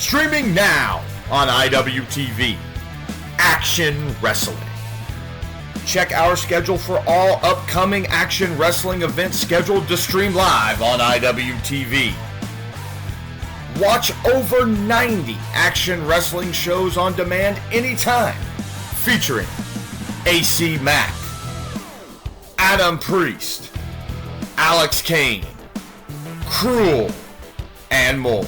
Streaming now on IWTV. Action Wrestling. Check our schedule for all upcoming Action Wrestling events scheduled to stream live on IWTV. Watch over 90 Action Wrestling shows on demand anytime, featuring AC Mack, Adam Priest, Alex Kane, Cruel, and more.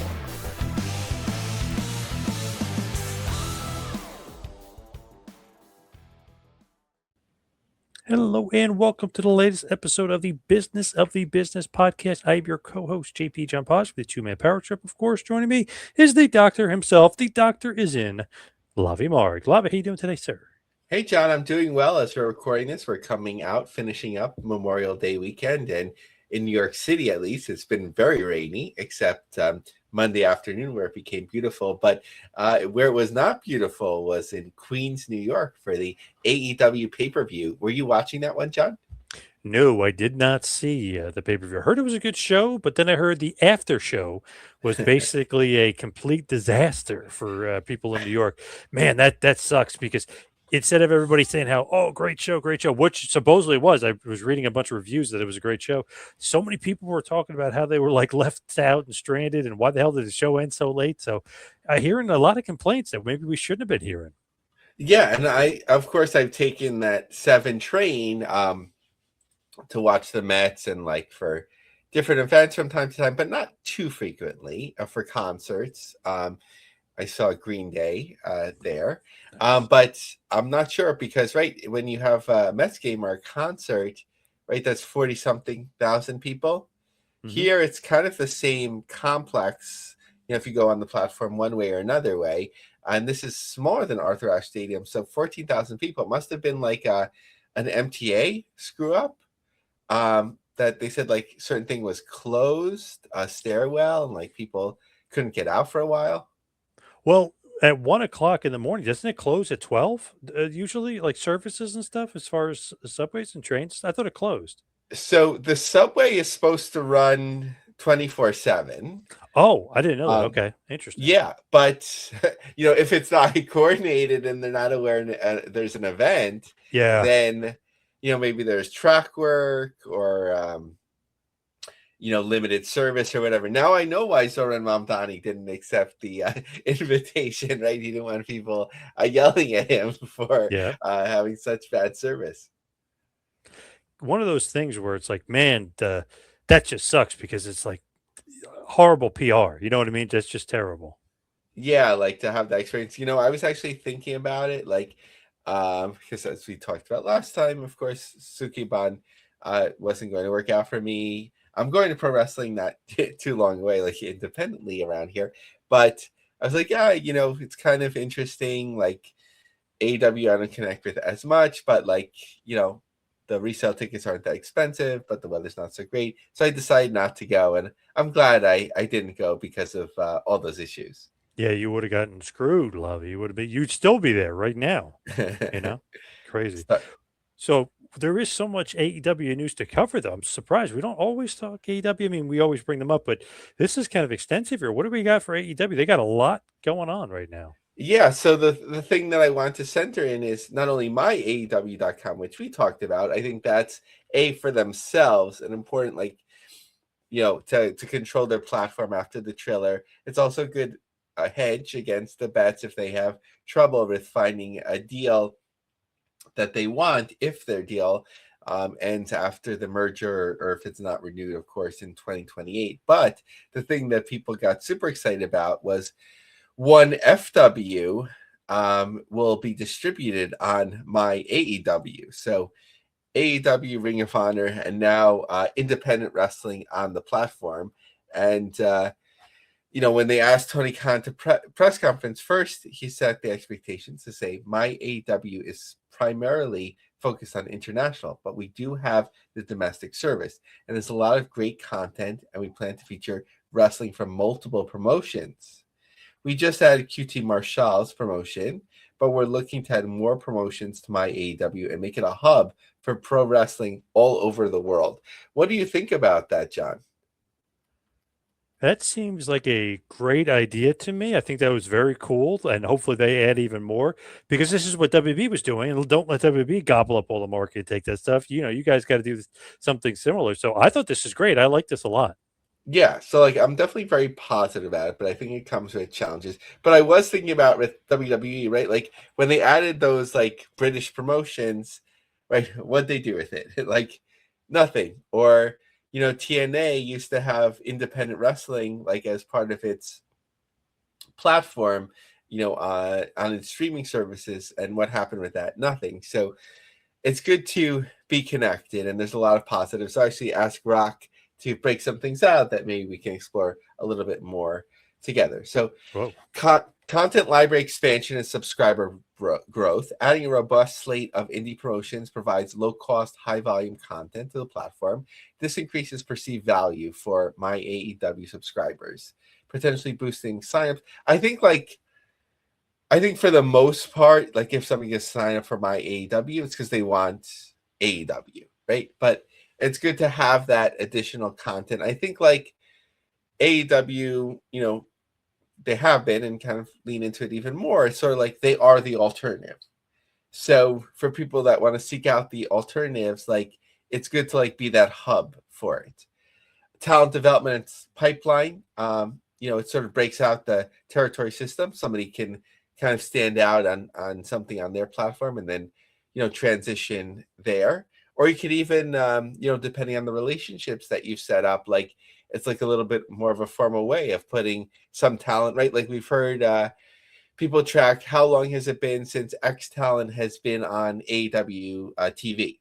Hello and welcome to the latest episode of the Business podcast. I am your co-host, JP John Podge, with the two-man power trip. Of course, joining me is the doctor himself. The doctor is in Lavie Marg. Lavie, how you doing today, sir? Hey, John, I'm doing well. As we're recording this, we're coming out, finishing up Memorial Day weekend. And in New York City, at least, it's been very rainy, except Monday afternoon where it became beautiful. But where it was not beautiful was in Queens, New York for the AEW pay-per-view. Were you watching that one, John? No, I did not see the pay-per-view. I heard it was a good show, but then I heard the after show was basically a complete disaster for people in New York. Man, that sucks because instead of everybody saying how, oh, great show, which supposedly was, I was reading a bunch of reviews that it was a great show. So many people were talking about how they were like left out and stranded and why the hell did the show end so late? So I'm hearing a lot of complaints that maybe we shouldn't have been hearing. Yeah, and I've taken that 7 train to watch the Mets and like for different events from time to time, but not too frequently for concerts. I saw Green Day there, but I'm not sure because when you have a Mets game or a concert, right, that's 40-something thousand people. Mm-hmm. Here, it's kind of the same complex. You know, if you go on the platform one way or another way, and this is smaller than Arthur Ashe Stadium, so 14,000 people. It must have been like an MTA screw up. That they said like certain thing was closed, a stairwell, and like people couldn't get out for a while. Well, at 1 o'clock in the morning, doesn't it close at 12? Usually, like services and stuff, as far as subways and trains. I thought it closed. So the subway is supposed to run 24/7. Oh, I didn't know that. Okay, interesting. Yeah, but you know, if it's not coordinated and they're not aware there's an event, then you know maybe there's track work or limited service or whatever. Now I know why Zoran Mamdani didn't accept the invitation, right? He didn't want people yelling at him for having such bad service. One of those things where it's like, man, that just sucks because it's like horrible PR. You know what I mean? That's just terrible. Yeah, like to have that experience. You know, I was actually thinking about it, like, because as we talked about last time, of course, Sukiban wasn't going to work out for me. I'm going to pro wrestling not too long away, like independently around here. But I was like, yeah, you know, it's kind of interesting. Like AEW, I don't connect with as much, but like, you know, the resale tickets aren't that expensive, but the weather's not so great. So I decided not to go. And I'm glad I didn't go because of all those issues. Yeah, you would have gotten screwed, Lavie. You'd still be there right now. You know, crazy. So there is so much AEW news to cover, though. I'm surprised we don't always talk AEW. I mean, we always bring them up, but this is kind of extensive here. What do we got for AEW? They got a lot going on right now. Yeah, so the thing that I want to center in is not only myAEW.com, which we talked about. I think that's for themselves an important, like, you know, to control their platform after the Triller. It's also good a hedge against the bets if they have trouble with finding a deal that they want, if their deal ends after the merger or if it's not renewed, of course, in 2028. But the thing that people got super excited about was one FW will be distributed on My AEW. So AEW, Ring of Honor, and now independent wrestling on the platform. And you know, when they asked Tony Khan to press conference first, he set the expectations to say My AEW is primarily focused on international, but we do have the domestic service, and there's a lot of great content, and we plan to feature wrestling from multiple promotions. We just added QT Marshall's promotion, but we're looking to add more promotions to My AEW and make it a hub for pro wrestling all over the world. What do you think about that, John? That seems like a great idea to me. I think that was very cool, and hopefully they add even more because this is what WB was doing. And don't let WB gobble up all the market and take that stuff. You guys got to do something similar. So I thought this is great. I like this a lot. Yeah, so like I'm definitely very positive about it, but I think it comes with challenges. But I was thinking about with WWE, right? Like when they added those like British promotions, right? What'd they do with it? Like nothing. Or TNA used to have independent wrestling like as part of its platform, on its streaming services, and what happened with that? Nothing. So it's good to be connected, and there's a lot of positives. So I actually ask Rock to break some things out that maybe we can explore a little bit more together. So Whoa. content library expansion and subscriber growth. Adding a robust slate of indie promotions provides low-cost, high-volume content to the platform. This increases perceived value for my AEW subscribers, potentially boosting signups. I think for the most part, like if somebody gets signed up for my AEW, it's because they want AEW, right? But it's good to have that additional content. I think like AEW, they have been and kind of lean into it even more. It's sort of like they are the alternative. So for people that want to seek out the alternatives, like it's good to like be that hub for it. Talent development pipeline, it sort of breaks out the territory system. Somebody can kind of stand out on something on their platform and then transition there. Or you could even depending on the relationships that you've set up, like it's like a little bit more of a formal way of putting some talent, right? Like we've heard people track how long has it been since X talent has been on AEW TV,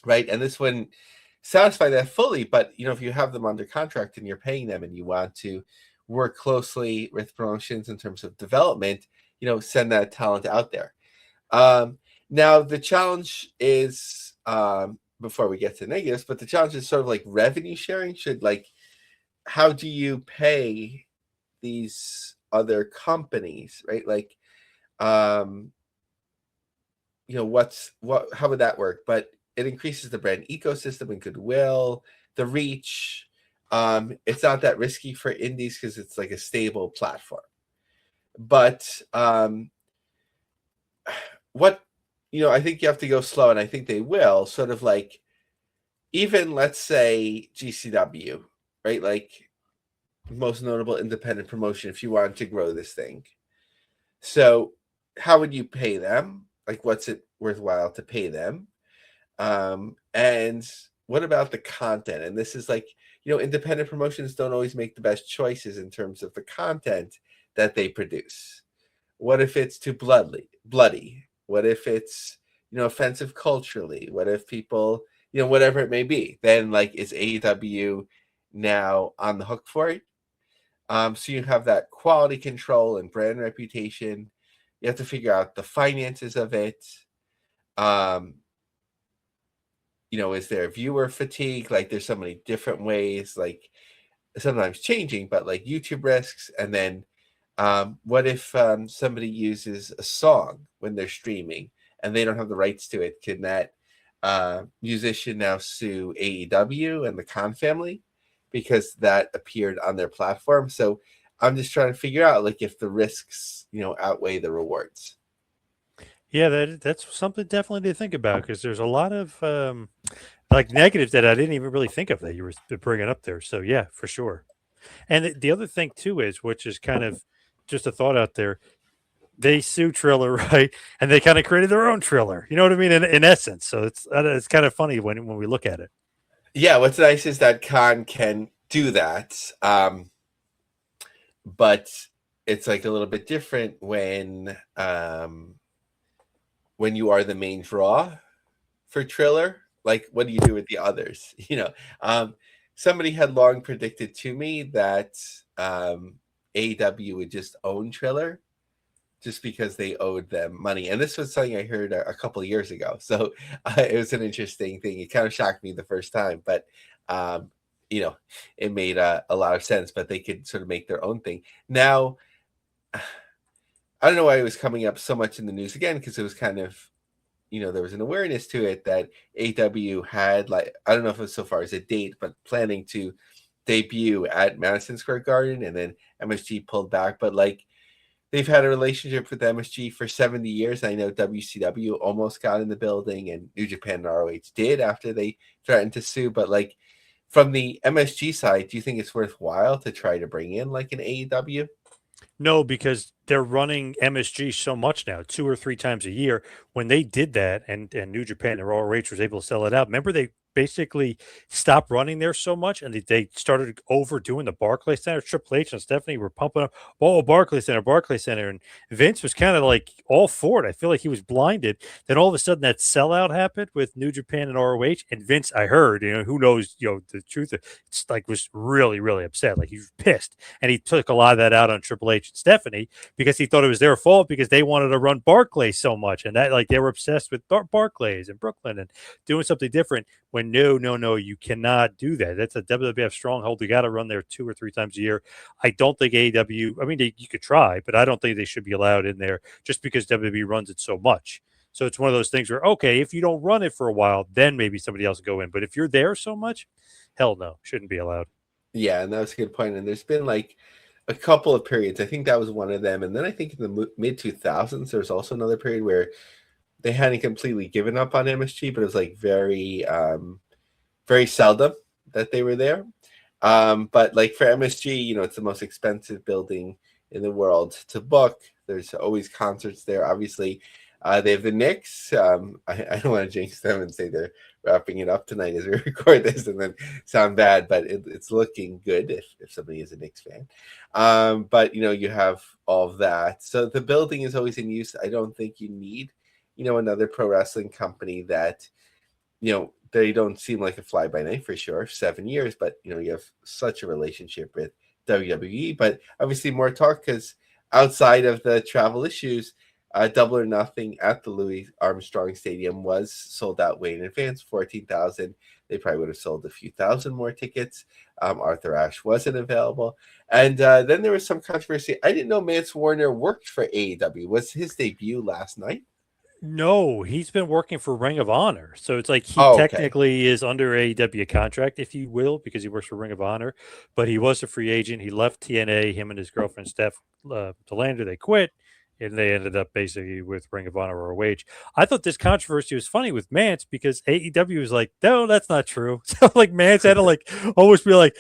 right? And this wouldn't satisfy that fully, but if you have them under contract and you're paying them and you want to work closely with promotions in terms of development, send that talent out there. Now the challenge is before we get to negatives, but the challenge is sort of like revenue sharing. How do you pay these other companies, right? Like how would that work? But it increases the brand ecosystem and goodwill, the reach. It's not that risky for indies because it's like a stable platform. But I think you have to go slow, and I think they will. Sort of like even let's say GCW, right? Like most notable independent promotion if you wanted to grow this thing. So how would you pay them? Like what's it worthwhile to pay them? And what about the content? And this is like, independent promotions don't always make the best choices in terms of the content that they produce. What if it's too bloody? What if it's, offensive culturally? What if people, whatever it may be? Then like is AEW now on the hook for it? So you have that quality control and brand reputation. You have to figure out the finances of it. Is there viewer fatigue? Like there's so many different ways, like sometimes changing, but like YouTube risks. And then what if somebody uses a song when they're streaming and they don't have the rights to it? Can that musician now sue AEW and the Khan family because that appeared on their platform? So I'm just trying to figure out like if the risks, outweigh the rewards. Yeah, that's something definitely to think about because there's a lot of like negatives that I didn't even really think of that you were bringing up there. So yeah, for sure. And the other thing too is, which is kind of just a thought out there, they sue Triller, right? And they kind of created their own Triller. You know what I mean? In essence, so it's kind of funny when we look at it. Yeah, what's nice is that Khan can do that, but it's like a little bit different when you are the main draw for Triller. Like, what do you do with the others? Somebody had long predicted to me that AEW would just own Triller just because they owed them money. And this was something I heard a couple of years ago. So it was an interesting thing. It kind of shocked me the first time, but it made a lot of sense, but they could sort of make their own thing. Now, I don't know why it was coming up so much in the news again, because it was kind of, there was an awareness to it that AEW had, like, I don't know if it was so far as a date, but planning to debut at Madison Square Garden, and then MSG pulled back. But like, they've had a relationship with MSG for 70 years. I know WCW almost got in the building, and New Japan and ROH did after they threatened to sue. But like, from the MSG side, do you think it's worthwhile to try to bring in like an AEW? No, because they're running MSG so much now, 2 or 3 times a year. When they did that, and New Japan and ROH was able to sell it out, remember they basically stopped running there so much, and they started overdoing the Barclays Center. Triple H and Stephanie were pumping up, oh, Barclays Center, and Vince was kind of like all for it. I feel like he was blinded. Then all of a sudden that sellout happened with New Japan and ROH, and Vince, I heard, who knows, the truth, it's like was really, really upset. Like he was pissed, and he took a lot of that out on Triple H and Stephanie because he thought it was their fault because they wanted to run Barclays so much, and that like they were obsessed with Barclays and Brooklyn and doing something different. When no, you cannot do that. That's a WWF stronghold. You got to run there 2 or 3 times a year. I don't think AEW. I mean, you could try, but I don't think they should be allowed in there just because WWE runs it so much. So it's one of those things where, okay, if you don't run it for a while, then maybe somebody else will go in. But if you're there so much, hell no, shouldn't be allowed. Yeah, and that was a good point. And there's been like a couple of periods. I think that was one of them. And then I think in the mid 2000s, there was also another period where they hadn't completely given up on MSG, but it was like very, very seldom that they were there. But like for MSG, it's the most expensive building in the world to book. There's always concerts there. Obviously, they have the Knicks. I don't want to jinx them and say they're wrapping it up tonight as we record this and then sound bad, but it's looking good if somebody is a Knicks fan. But you have all of that. So the building is always in use. I don't think you need another pro wrestling company that, they don't seem like a fly by night for sure, 7 years, but you have such a relationship with WWE. But obviously more talk because outside of the travel issues, Double or Nothing at the Louis Armstrong Stadium was sold out way in advance, 14,000. They probably would have sold a few thousand more tickets. Arthur Ashe wasn't available. And then there was some controversy. I didn't know Mance Warner worked for AEW. Was his debut last night? No, he's been working for Ring of Honor. So it's like he technically is under a AEW contract, if you will, because he works for Ring of Honor. But he was a free agent. He left TNA, him and his girlfriend, Steph Delander, they quit. And they ended up basically with Ring of Honor or OH. I thought this controversy was funny with Mance because AEW was like, no, that's not true. So like Mance had to like almost be like,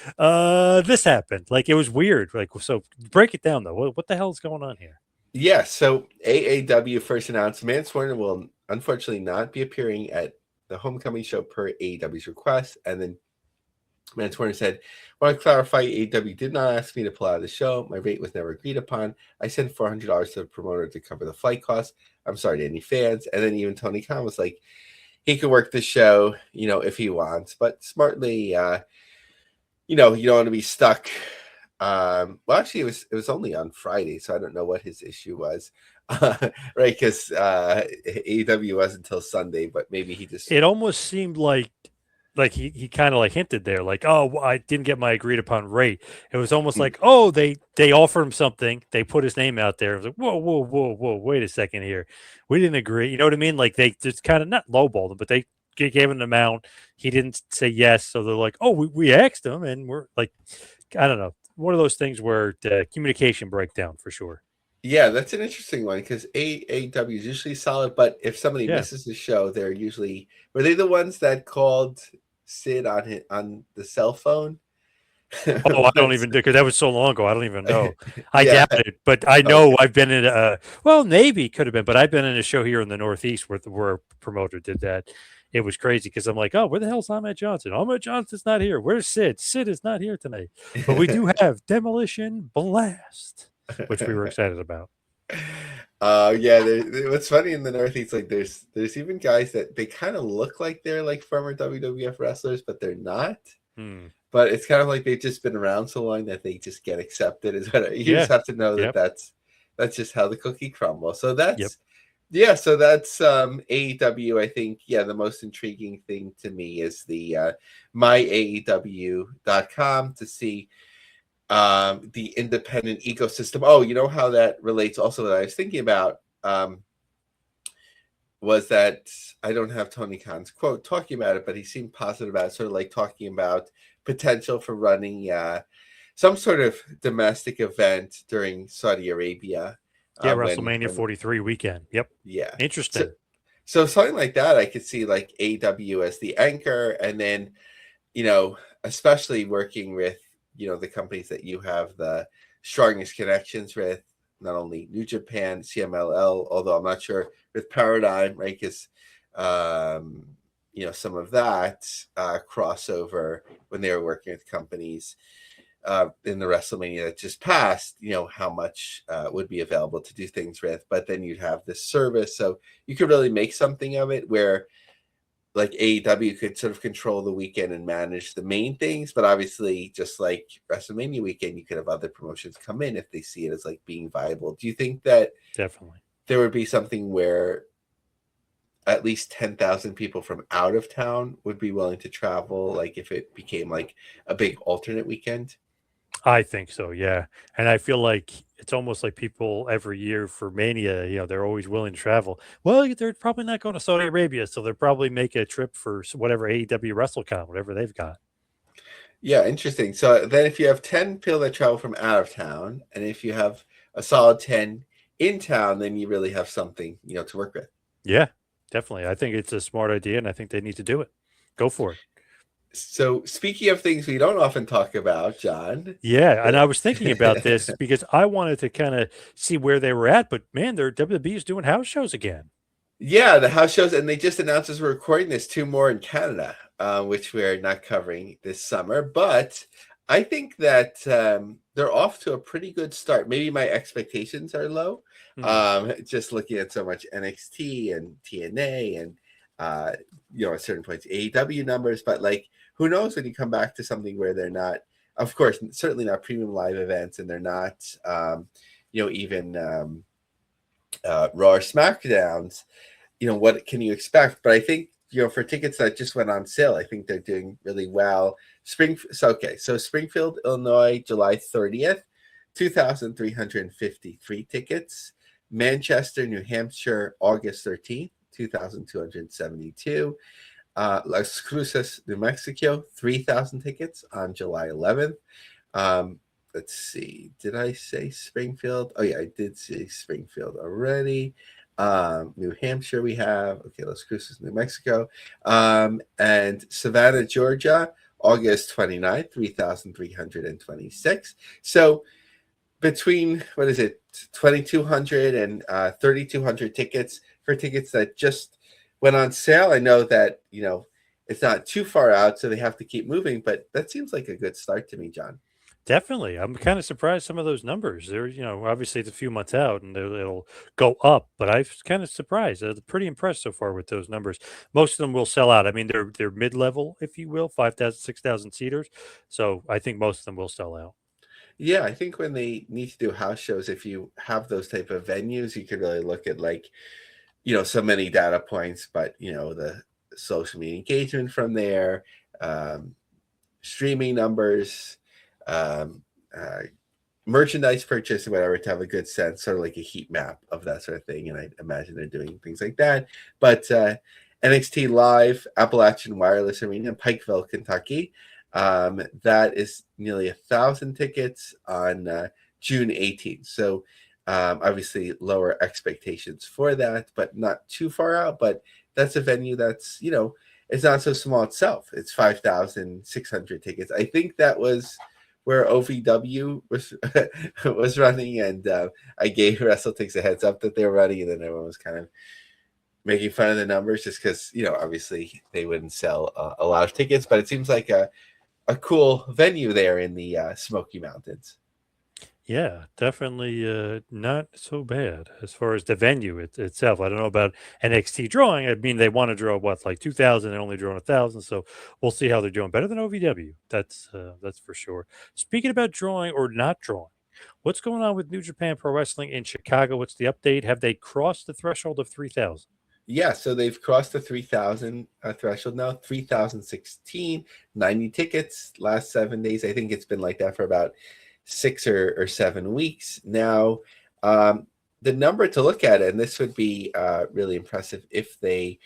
this happened. Like it was weird. Like, so break it down though. What the hell is going on here? Yeah, so AEW first announced Mance Warner will unfortunately not be appearing at the homecoming show per AEW's request. And then Mance Warner said, I want to clarify, AEW did not ask me to pull out of the show. My rate was never agreed upon. I sent $400 to the promoter to cover the flight costs. I'm sorry to any fans. And then even Tony Khan was like, he could work the show, if he wants. But smartly, you don't want to be stuck. Well, actually, it was only on Friday, so I don't know what his issue was, right? Because AEW was until Sunday, but maybe he just. It almost seemed like he kind of like hinted there, like, oh, I didn't get my agreed upon rate. It was almost like, oh, they offered him something, they put his name out there. It was like, whoa, wait a second here, we didn't agree. You know what I mean? Like they just kind of not lowballed him, but they gave him an amount. He didn't say yes, so they're like, oh, we asked him, and we're like, I don't know. One of those things where the communication breakdown for sure. Yeah, that's an interesting one because AEW is usually solid, but if somebody misses the show, they're usually were they the ones that called Sid on the cell phone? Oh, I don't even because that was so long ago. I don't even know. I doubt it, but I know I've been in Navy could have been, but I've been in a show here in the Northeast where a promoter did that. It was crazy because I'm like, oh, where the hell's Ahmed Johnson? Ahmed Johnson's not here. Where's Sid? Sid is not here tonight. But we do have Demolition Blast, which we were excited about. What's funny in the Northeast, like there's even guys that they kind of look like they're like former WWF wrestlers, but they're not. But it's kind of like they've just been around so long that they just get accepted. You just have to know that that's just how the cookie crumbles. So that's so that's AEW. I think the most intriguing thing to me is the myAEW.com to see the independent ecosystem. Oh, you know how that relates also that I was thinking about was that I don't have Tony Khan's quote talking about it, but he seemed positive about it, sort of like talking about potential for running some sort of domestic event during Saudi Arabia. Yeah, when WrestleMania 43 weekend. Yep. yeah. Interesting. So something like that, I could see like AEW as the anchor, and then, especially working with, the companies that you have the strongest connections with, not only New Japan, CMLL, although I'm not sure with Paradigm, right? Because, some of that crossover when they were working with companies in the WrestleMania that just passed, how much would be available to do things with. But then you'd have this service. So you could really make something of it where like AEW could sort of control the weekend and manage the main things. But obviously, just like WrestleMania weekend, you could have other promotions come in if they see it as like being viable. Do you think that Definitely there would be something where at least 10,000 people from out of town would be willing to travel, like if it became like a big alternate weekend? I think so, yeah. And I feel like it's almost like people every year for Mania, they're always willing to travel. Well, they're probably not going to Saudi Arabia, so they'll probably make a trip for whatever AEW WrestleCon, whatever they've got. Yeah, interesting. So then if you have 10 people that travel from out of town, and if you have a solid 10 in town, then you really have something, to work with. Yeah, definitely. I think it's a smart idea, and I think they need to do it. Go for it. So speaking of things we don't often talk about, John. Yeah, and I was thinking about this because I wanted to kind of see where they were at, but man, their WWE is doing house shows again. Yeah, the house shows, and they just announced as we're recording this 2 more in Canada, which we're not covering this summer. But I think that they're off to a pretty good start. Maybe my expectations are low. Just looking at so much NXT and TNA and at certain points AEW numbers, but like who knows when you come back to something where they're not, of course, certainly not premium live events, and they're not, even Raw or SmackDowns. What can you expect? But I think, for tickets that just went on sale, I think they're doing really well. So Springfield, Illinois, July 30th, 2,353 tickets. Manchester, New Hampshire, August 13th, 2,272. Las Cruces, New Mexico, 3,000 tickets on July 11th. Let's see. Did I say Springfield? Oh, yeah, I did say Springfield already. New Hampshire we have. Okay, Las Cruces, New Mexico. And Savannah, Georgia, August 29th, 3,326. So between, 2,200 and 3,200 tickets for tickets that just went on sale. I know that, it's not too far out, so they have to keep moving, but that seems like a good start to me, John. Definitely. I'm kind of surprised some of those numbers. They're, obviously it's a few months out and it'll go up, but I'm kind of surprised. I'm pretty impressed so far with those numbers. Most of them will sell out. I mean, they're mid-level, if you will, 5,000, 6,000 seaters. So I think most of them will sell out. Yeah, I think when they need to do house shows, if you have those type of venues, you could really look at like, so many data points, but the social media engagement from there, streaming numbers, merchandise purchase, and whatever, to have a good sense, sort of like a heat map of that sort of thing. And I imagine they're doing things like that. But NXT Live, Appalachian Wireless Arena in Pikeville, Kentucky. That is nearly 1,000 tickets on June 18th. So obviously lower expectations for that, but not too far out. But that's a venue that's, it's not so small itself. It's 5,600 tickets. I think that was where OVW was running, and I gave WrestleTix a heads up that they were running, and then everyone was kind of making fun of the numbers just because, obviously they wouldn't sell a lot of tickets, but it seems like a cool venue there in the Smoky Mountains. Yeah, definitely not so bad as far as the venue itself. I don't know about NXT drawing. I mean, they want to draw like 2,000, they're only drawing 1,000, so we'll see how they're doing. Better than OVW, that's for sure. Speaking about drawing or not drawing, what's going on with New Japan Pro Wrestling in Chicago? What's the update? Have they crossed the threshold of 3,000? Yeah, so they've crossed the 3,000 threshold now, 3,016, 90 tickets last 7 days. I think it's been like that for about 6 or 7 weeks now. The number to look at, and this would be really impressive if they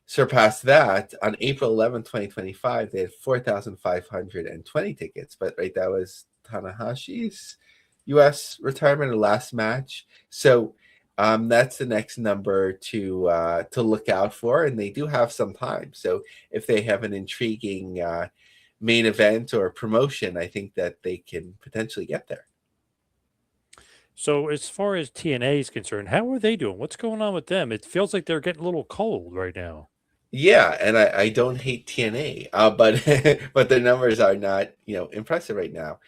surpassed that on April 11th, 2025. They had 4,520 tickets, but right, that was Tanahashi's U.S. retirement or last match. So that's the next number to look out for, and they do have some time. So if they have an intriguing main event or promotion, I think that they can potentially get there. So as far as TNA is concerned, how are they doing? What's going on with them? It feels like they're getting a little cold right now. Yeah, and I don't hate TNA, but but their numbers are not impressive right now.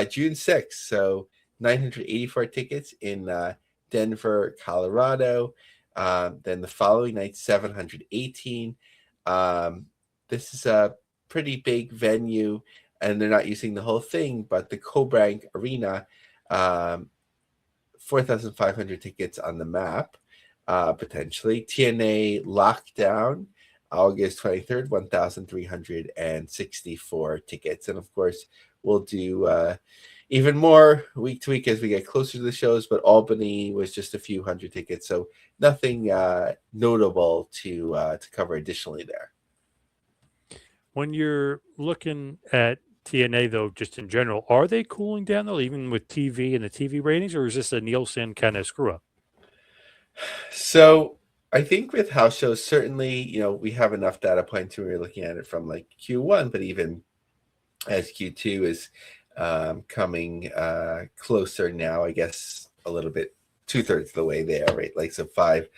June 6th, so 984 tickets in Denver, Colorado. Then the following night, 718. This is a pretty big venue, and they're not using the whole thing, but the Cobank Arena, 4,500 tickets on the map, potentially. TNA Lockdown, August 23rd, 1,364 tickets. And of course, we'll do even more week to week as we get closer to the shows, but Albany was just a few hundred tickets, so nothing notable to cover additionally there. When you're looking at TNA, though, just in general, are they cooling down, though, even with TV and the TV ratings, or is this a Nielsen kind of screw up? So I think with house shows, certainly, we have enough data points when we're looking at it from like Q1, but even as Q2 is coming closer now, I guess a little bit, 2/3 of the way there, right? Like, so 5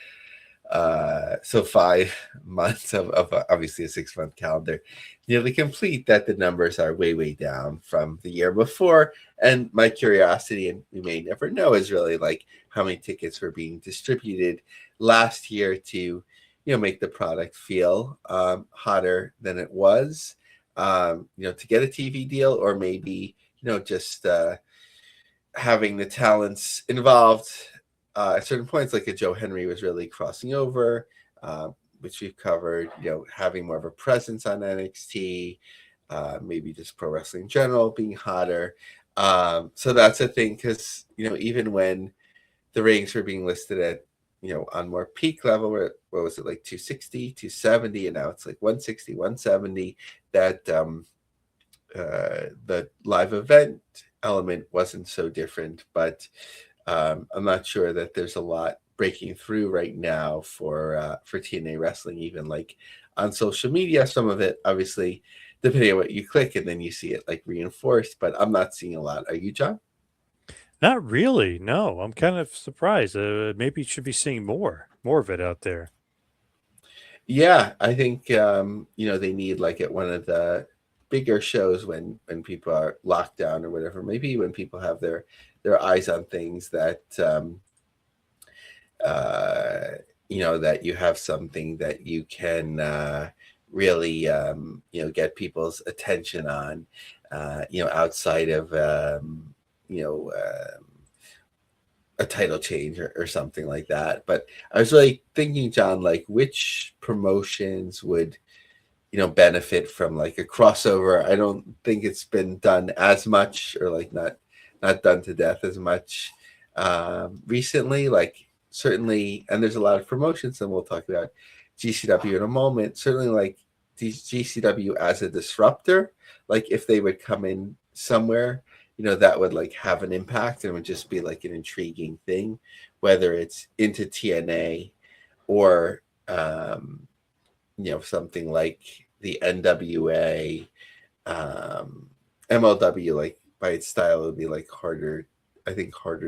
months of obviously a 6-month calendar nearly complete, that the numbers are way down from the year before. And my curiosity, and we may never know, is really like how many tickets were being distributed last year to make the product feel hotter than it was, to get a TV deal, or maybe just having the talents involved at certain points, like a Joe Henry was really crossing over, which we've covered, having more of a presence on NXT, maybe just pro wrestling in general being hotter. So that's a thing, because, even when the ratings were being listed at, on more peak level, where, what was it, like 260, 270, and now it's like 160, 170, that the live event element wasn't so different, but I'm not sure that there's a lot breaking through right now for TNA wrestling, even like on social media. Some of it, obviously, depending on what you click, and then you see it like reinforced, but I'm not seeing a lot. Are you, John? Not really. No, I'm kind of surprised. Maybe you should be seeing more of it out there. Yeah, I think they need, like, at one of the bigger shows, when people are locked down or whatever, maybe when people have their eyes on things, that that you have something that you can really get people's attention on, outside of a title change or something like that. But I was really thinking, John, like, which promotions would benefit from like a crossover. I don't think it's been done as much, or like not done to death as much recently. Like, certainly, and there's a lot of promotions, and we'll talk about GCW in a moment. Certainly, like, GCW as a disruptor, like if they would come in somewhere, that would like have an impact, and it would just be like an intriguing thing, whether it's into TNA or something like the NWA, MLW, like by its style, it would be like harder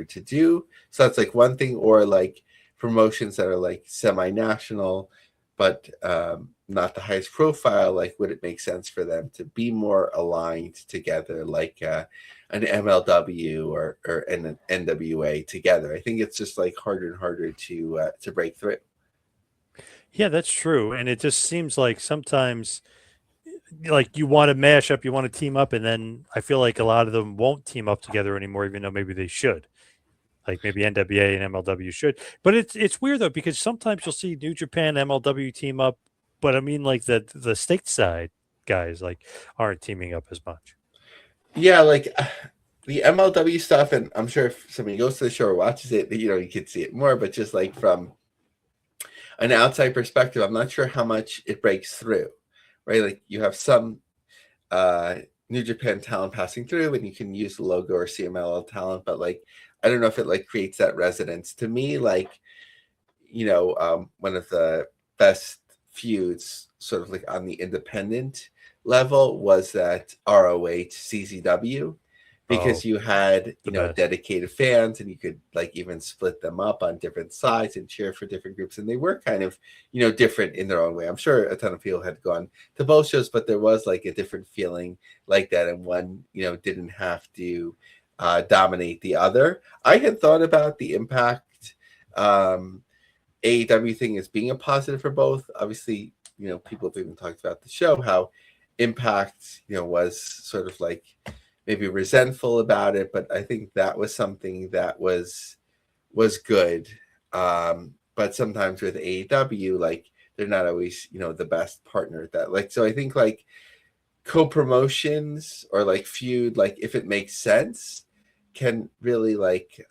to do. So that's like one thing. Or like promotions that are like semi-national, but not the highest profile. Like, would it make sense for them to be more aligned together, like an MLW or an NWA together? I think it's just like harder and harder to break through. Yeah, that's true. And it just seems like sometimes, like, you want to mash up, you want to team up, and then I feel like a lot of them won't team up together anymore, even though maybe they should. Like maybe NWA and MLW should. But it's weird though, because sometimes you'll see New Japan, MLW team up, but I mean, like the stateside guys like aren't teaming up as much. Yeah, like the MLW stuff, and I'm sure if somebody goes to the show or watches it, you can see it more. But just like from an outside perspective, I'm not sure how much it breaks through, right? Like you have some New Japan talent passing through, and you can use the logo or CMLL talent, but like I don't know if it like creates that resonance. To me, like one of the best feuds, sort of like on the independent level, was that ROH CZW, because you had dedicated fans, and you could like even split them up on different sides and cheer for different groups, and they were kind of different in their own way. I'm sure a ton of people had gone to both shows, but there was like a different feeling like that, and one didn't have to dominate the other. I had thought about the Impact AEW thing as being a positive for both. Obviously, people have even talked about the show, how Impact was sort of like maybe resentful about it, but I think that was something that was good. But sometimes with AEW, like they're not always the best partner at that. Like, so I think like co-promotions or like feud, like if it makes sense, can really like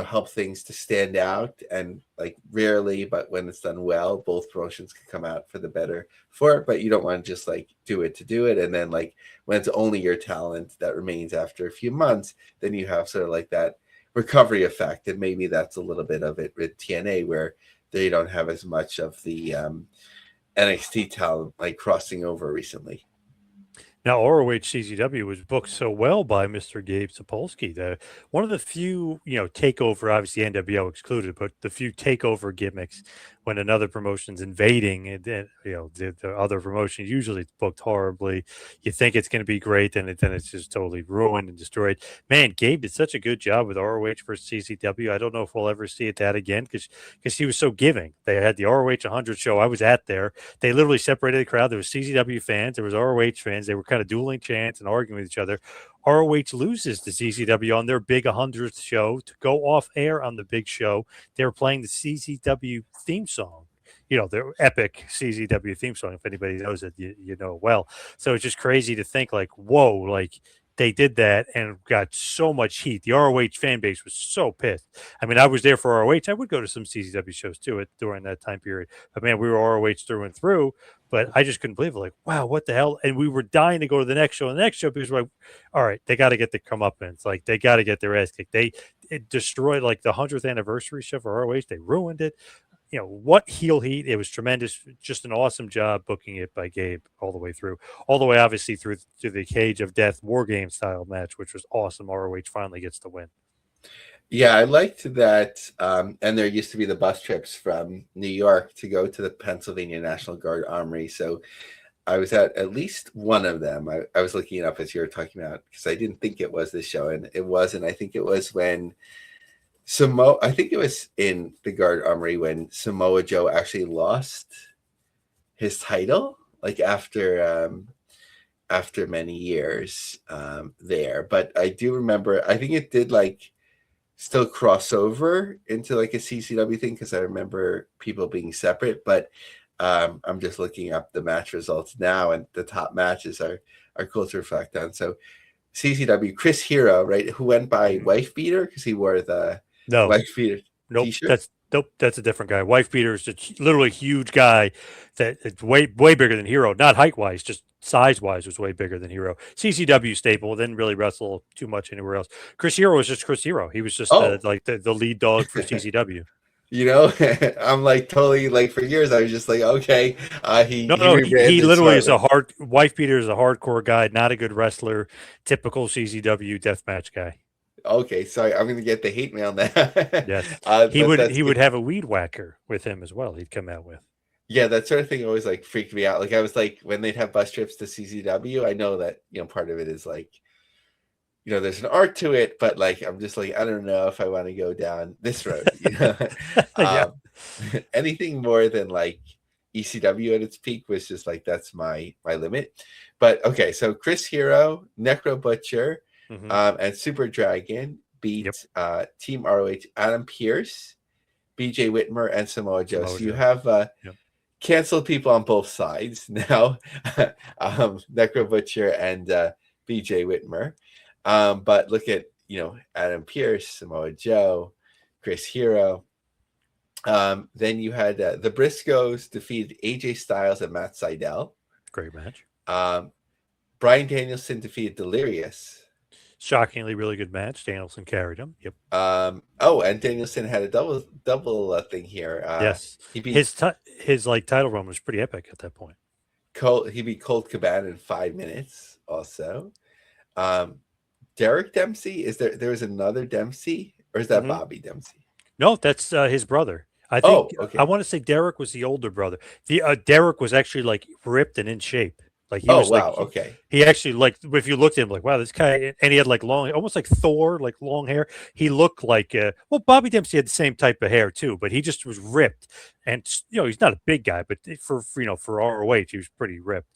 help things to stand out. And like rarely, but when it's done well, both promotions can come out for the better for it. But you don't want to just like do it to do it, and then like when it's only your talent that remains after a few months, then you have sort of like that recovery effect. And maybe that's a little bit of it with TNA, where they don't have as much of the NXT talent like crossing over recently. Now, ROH CZW was booked so well by Mr. Gabe Sapolsky. One of the few, takeover, obviously NWO excluded, but the few takeover gimmicks when another promotion's invading, and then, the other promotion, usually it's booked horribly. You think it's going to be great, then it's just totally ruined and destroyed. Man, Gabe did such a good job with ROH versus CZW. I don't know if we'll ever see that again, because he was so giving. They had the ROH 100 show. I was at there. They literally separated the crowd. There was CZW fans. There was ROH fans. They were kind of dueling chants and arguing with each other. ROH loses to CZW on their big 100th show to go off air on the big show. They were playing the CZW theme song. Their epic CZW theme song. If anybody knows it, you know it well. So it's just crazy to think like, whoa, like they did that and got so much heat. The ROH fan base was so pissed. I mean, I was there for ROH. I would go to some CZW shows too during that time period. But man, we were ROH through and through. But I just couldn't believe it. Like, wow, what the hell? And we were dying to go to the next show. And the next show, because we're like, all right, they got to get the comeuppance. Like, they got to get their ass kicked. It destroyed like the 100th anniversary show for ROH. They ruined it. What heel heat. It was tremendous. Just an awesome job booking it by Gabe all the way through. All the way, obviously, through to the Cage of Death War Game style match, which was awesome. ROH finally gets the win. Yeah, I liked that. And there used to be the bus trips from New York to go to the Pennsylvania National Guard Armory. So I was at least one of them. I was looking it up as you were talking about, because I didn't think it was this show, and it wasn't. I think it was when I think it was in the Guard Armory when Samoa Joe actually lost his title, like after many years there. But I do remember, I think it did like still cross over into like a CCW thing, because I remember people being separate. But I'm just looking up the match results now, and the top matches are cool to reflect on. So CCW, Chris Hero, right, who went by Wife Beater because he wore the Wife Beater t-shirt. That's a different guy. Wife Beater is literally a huge guy that it's way bigger than Hero. Not height wise, just size wise was way bigger than Hero. CCW staple, didn't really wrestle too much anywhere else. Chris Hero was just Chris Hero. He was just like the lead dog for CCW. I'm like totally like for years I was just like, okay, he literally is Wife Beater is a hardcore guy, not a good wrestler, typical CZW deathmatch guy. Okay, sorry, I'm gonna get the hate mail now. Yes, he would have a weed whacker with him as well. He'd come out with. Yeah, that sort of thing always like freaked me out. Like I was like, when they'd have bus trips to CZW, I know that part of it is like, there's an art to it, but like I'm just like, I don't know if I want to go down this road. Anything more than like ECW at its peak was just like, that's my limit. But okay, so Chris Hero, Necro Butcher, and Super Dragon beat Team ROH Adam Pearce, BJ Whitmer, and Samoa Joe. So you have canceled people on both sides now, Necro Butcher and BJ Whitmer. But look at Adam Pearce, Samoa Joe, Chris Hero. Then you had the Briscoes defeated AJ Styles and Matt Sydal. Great match. Bryan Danielson defeated Delirious. Shockingly, really good match. Danielson carried him. Yep. And Danielson had a double thing here. Yes. He beat his like title run was pretty epic at that point. He beat Colt Cabana in 5 minutes. Also, Derek Dempsey. There was another Dempsey, or is that Bobby Dempsey? No, that's his brother. I think okay. I want to say Derek was the older brother. The Derek was actually like ripped and in shape. Like he was wow, like okay. He actually like if you looked at him like wow this guy, and he had like long, almost like Thor, like long hair. He looked like Bobby Dempsey had the same type of hair too, but he just was ripped. And he's not a big guy, but for ROH he was pretty ripped.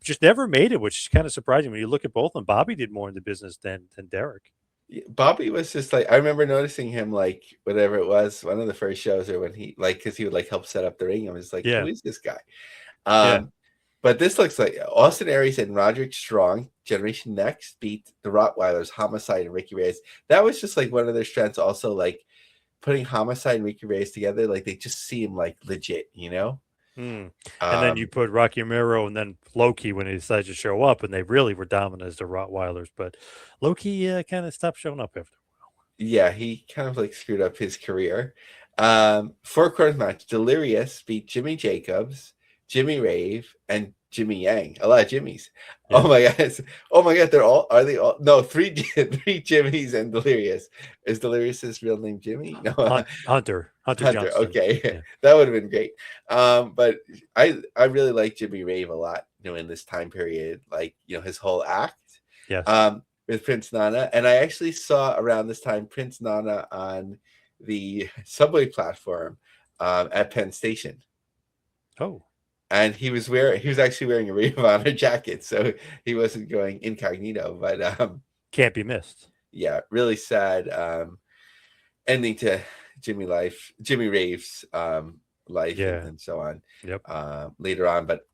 Just never made it, which is kind of surprising when you look at both of them. Bobby did more in the business than Derek. Bobby was just like, I remember noticing him like whatever it was, one of the first shows, or when he like, because he would like help set up the ring. I was like, who is this guy? But this looks like Austin Aries and Roderick Strong, Generation Next, beat the Rottweilers, Homicide and Ricky Reyes. That was just like one of their strengths. Also, like putting Homicide and Ricky Reyes together, like they just seem like legit, And then you put Rocky Romero and then Loki when he decided to show up, and they really were dominant as the Rottweilers. But Loki kind of stopped showing up after a while. Yeah, he kind of like screwed up his career. 4-quarters match: Delirious beat Jimmy Jacobs, Jimmy Rave, and Jimmy Yang. A lot of Jimmys. Yeah. Oh my god, are they all? No, three Jimmys and Delirious. Is Delirious's real name Jimmy? No, Hunter Johnson. Okay, yeah. That would have been great. But I really like Jimmy Rave a lot. In this time period, like his whole act. Yes. With Prince Nana, and I actually saw around this time Prince Nana on the subway platform at Penn Station. Oh. And he was actually wearing a Ring of Honor jacket, so he wasn't going incognito. But can't be missed. Yeah, really sad ending to Jimmy Rave's life, and so on. Yep. Later on, but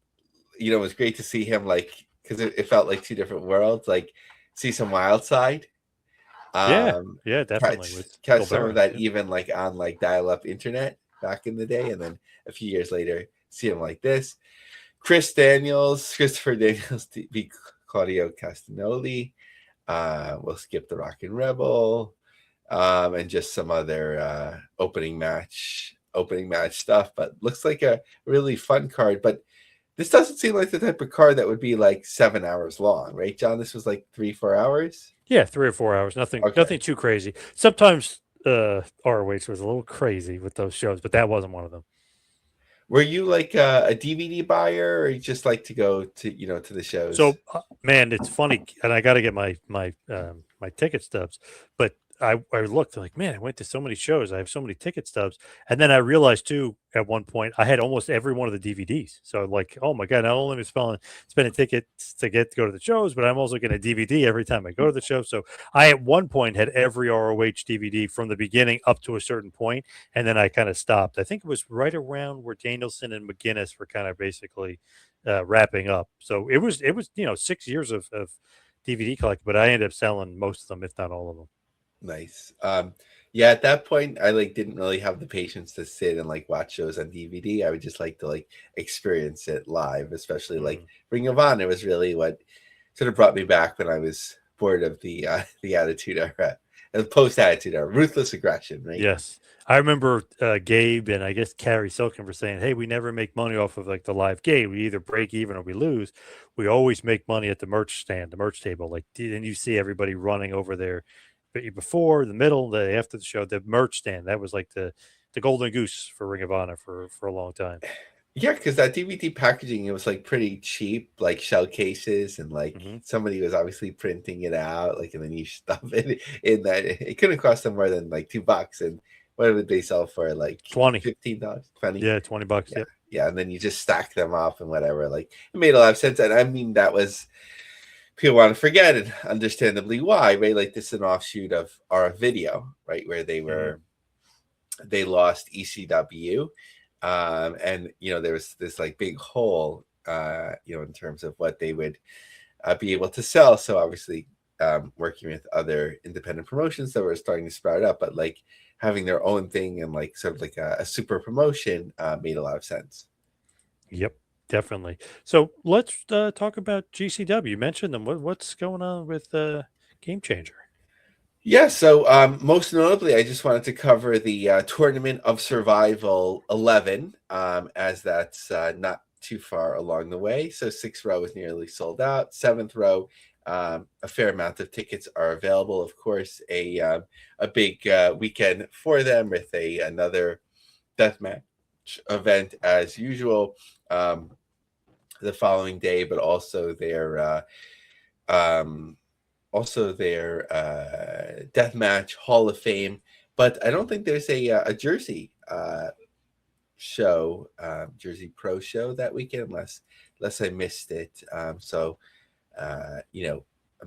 it was great to see him, like, because it felt like two different worlds. Like, see some Wild Side. Yeah, definitely. Catch some of that even like on like dial-up internet back in the day, and then a few years later see him like this. Christopher Daniels beat Claudio Castagnoli. We'll skip the Rockin' Rebel, and just some other opening match stuff. But looks like a really fun card. But this doesn't seem like the type of card that would be like 7 hours long, right, John? This was like 3-4 hours. Yeah, 3 or 4 hours. Nothing too crazy. Sometimes ROH was a little crazy with those shows, but that wasn't one of them. Were you like a DVD buyer, or you just like to go to to the shows? So, man, it's funny, and I got to get my ticket stubs. But I looked like, man, I went to so many shows. I have so many ticket stubs, and then I realized too at one point I had almost every one of the DVDs. So like, oh my god, not only am I spending tickets to go to the shows, but I'm also getting a DVD every time I go to the show. So I at one point had every ROH DVD from the beginning up to a certain point, and then I kind of stopped. I think it was right around where Danielson and McGuinness were kind of basically wrapping up. So it was 6 years of DVD collecting, but I ended up selling most of them, if not all of them. Nice. Yeah, at that point I like didn't really have the patience to sit and like watch shows on DVD. I would just like to like experience it live, especially like Ring of Honor was really what sort of brought me back when I was bored of the Attitude Era and post Attitude Era, Ruthless Aggression, right? Yes. I remember Gabe and I guess Carrie Silken were saying, hey, we never make money off of like the live game. We either break even or we lose. We always make money at the merch stand, the merch table. Like, and you see everybody running over there before, the middle, after the show, the merch stand. That was like the golden goose for Ring of Honor for a long time. Yeah, because that DVD packaging, it was like pretty cheap, like shell cases, and like somebody was obviously printing it out, like, and then you stuff it in that. It couldn't cost them more than like $2, and what would they sell for? Like $20, $15, $20. Yeah, $20. Yeah, yeah, and then you just stack them up and whatever. Like, it made a lot of sense, and I mean that was. People want to forget, and understandably why, right? Like, this is an offshoot of our video, right, where they lost ECW, and there was this like big hole, in terms of what they would be able to sell. So obviously, working with other independent promotions that were starting to sprout up, but like having their own thing and like sort of like a super promotion made a lot of sense. Yep, definitely. So let's talk about GCW. You mentioned them. What's going on with Game Changer? Yeah, so most notably, I just wanted to cover the Tournament of Survival 11, as that's not too far along the way. So 6th row is nearly sold out. 7th row, a fair amount of tickets are available. Of course, a big weekend for them with another deathmatch event as usual the following day, but also their deathmatch Hall of Fame. But I don't think there's a Jersey show, Jersey Pro show that weekend, unless I missed it. I'm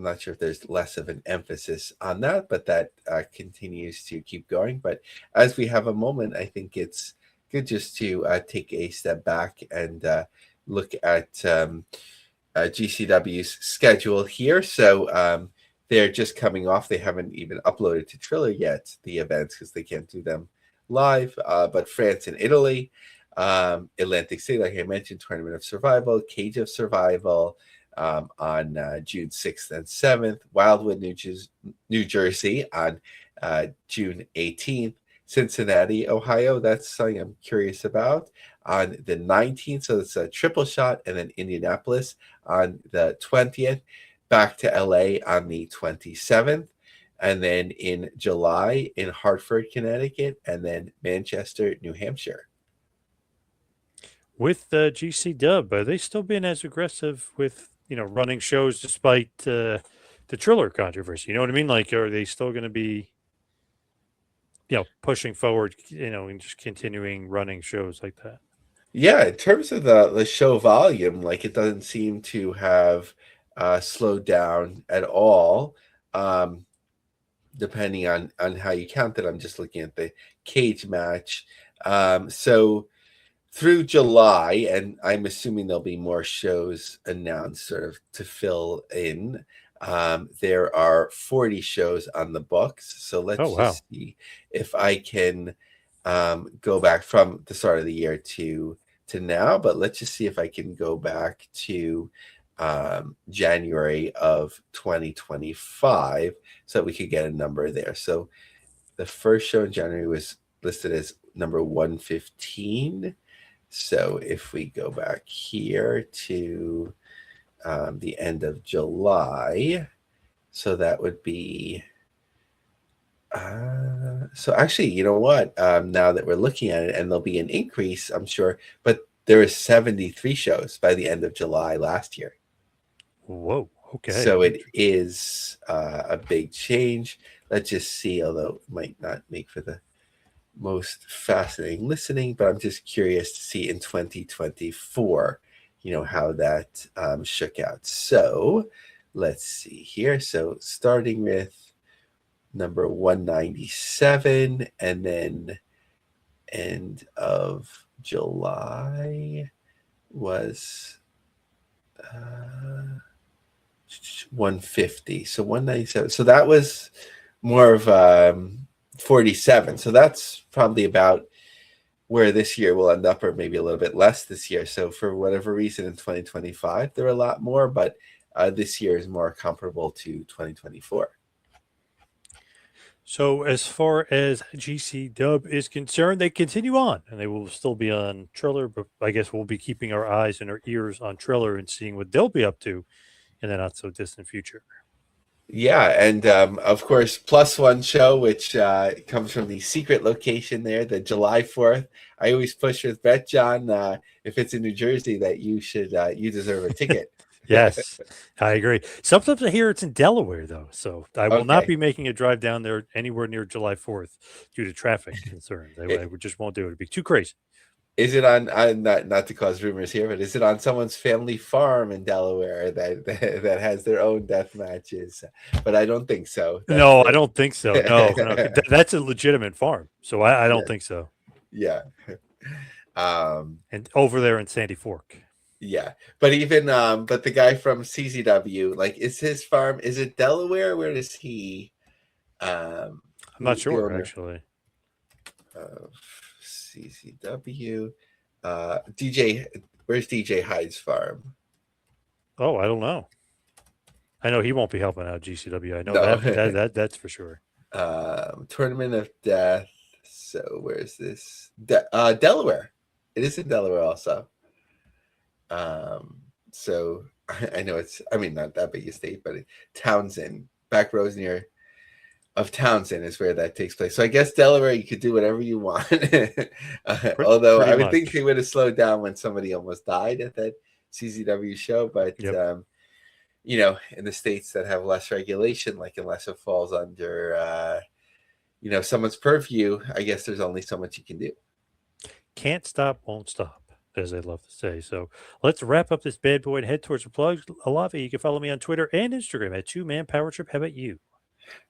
not sure if there's less of an emphasis on that, but that continues to keep going. But as we have a moment, I think it's good just to take a step back and look at GCW's schedule here. So they're just coming off. They haven't even uploaded to Triller yet, the events, because they can't do them live. But France and Italy, Atlantic City, like I mentioned, Tournament of Survival, Cage of Survival on June 6th and 7th, Wildwood, New Jersey on June 18th, Cincinnati, Ohio. That's something I'm curious about on the 19th. So it's a triple shot, and then Indianapolis on the 20th, back to LA on the 27th, and then in July in Hartford, Connecticut, and then Manchester, New Hampshire. With GC Dub, are they still being as aggressive with running shows despite the Triller controversy? You know what I mean? Like, are they still going to be pushing forward, and just continuing running shows like that? Yeah, in terms of the show volume, like it doesn't seem to have slowed down at all. Depending on how you count it, I'm just looking at the cage match. So through July, and I'm assuming there'll be more shows announced sort of to fill in. There are 40 shows on the books. So let's just see if I can go back from the start of the year to now. But let's just see if I can go back to January of 2025 so that we could get a number there. So the first show in January was listed as number 115. So if we go back here to the end of July, so that would be so actually, you know what? Now that we're looking at it, and there'll be an increase, I'm sure, but there were 73 shows by the end of July last year. Whoa, okay. So it is a big change. Let's just see, although it might not make for the most fascinating listening, but I'm just curious to see in 2024, how that shook out. So let's see here. So starting with number 197, and then end of July was 150. So 197. So that was more of 47. So that's probably about where this year will end up, or maybe a little bit less this year. So for whatever reason in 2025, there are a lot more, but this year is more comparable to 2024. So as far as GC Dub is concerned, they continue on, and they will still be on Triller, but I guess we'll be keeping our eyes and our ears on Triller and seeing what they'll be up to in the not so distant future. Yeah, and of course, plus one show, which comes from the secret location there, the July 4th. I always push with Bet John, if it's in New Jersey, that you should you deserve a ticket. Yes, I agree. Sometimes I hear it's in Delaware, though, so I will not be making a drive down there anywhere near July 4th due to traffic concerns. I just won't do it. It'd be too crazy. Is it on? Not to cause rumors here, but is it on someone's family farm in Delaware that has their own death matches? But I don't think so. I don't think so. No, that's a legitimate farm, so I don't think so. Yeah. And over there in Sandy Fork. Yeah, but even but the guy from CZW, like, is his farm? Is it Delaware? Where does he? I'm not The sure owner actually. of CZW, DJ. Where's DJ Hyde's farm? Oh, I don't know. I know he won't be helping out GCW. I know No. that's for sure. Tournament of Death. So where's this? Delaware. It is in Delaware also. So I know it's, I mean, not that big a state, but Townsend, back rows near of Townsend is where that takes place. So I guess Delaware, you could do whatever you want. Although Pretty I would think much. they would have slowed down when somebody almost died at that CZW show. But, Yep. you know, in the states that have less regulation, like unless it falls under, you know, someone's purview, I guess there's only so much you can do. Can't stop, won't stop, as they love to say. So let's wrap up this bad boy and head towards the plugs. Lavie, you can follow me on Twitter and Instagram at 2Man Power Trip. How about you?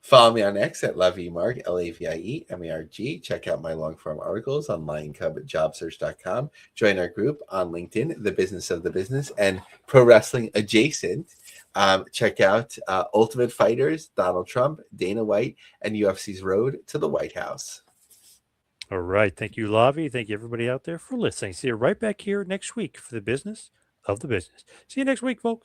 Follow me on X at Lavie Marg, LAVIE-MARG. Check out my long form articles on LionCub@jobsearch.com. Join our group on LinkedIn, The Business of the Business, and Pro Wrestling Adjacent. Check out Ultimate Fighters, Donald Trump, Dana White, and UFC's Road to the White House. All right. Thank you, Lavie. Thank you, everybody out there, for listening. See you right back here next week for the business of the business. See you next week, folks.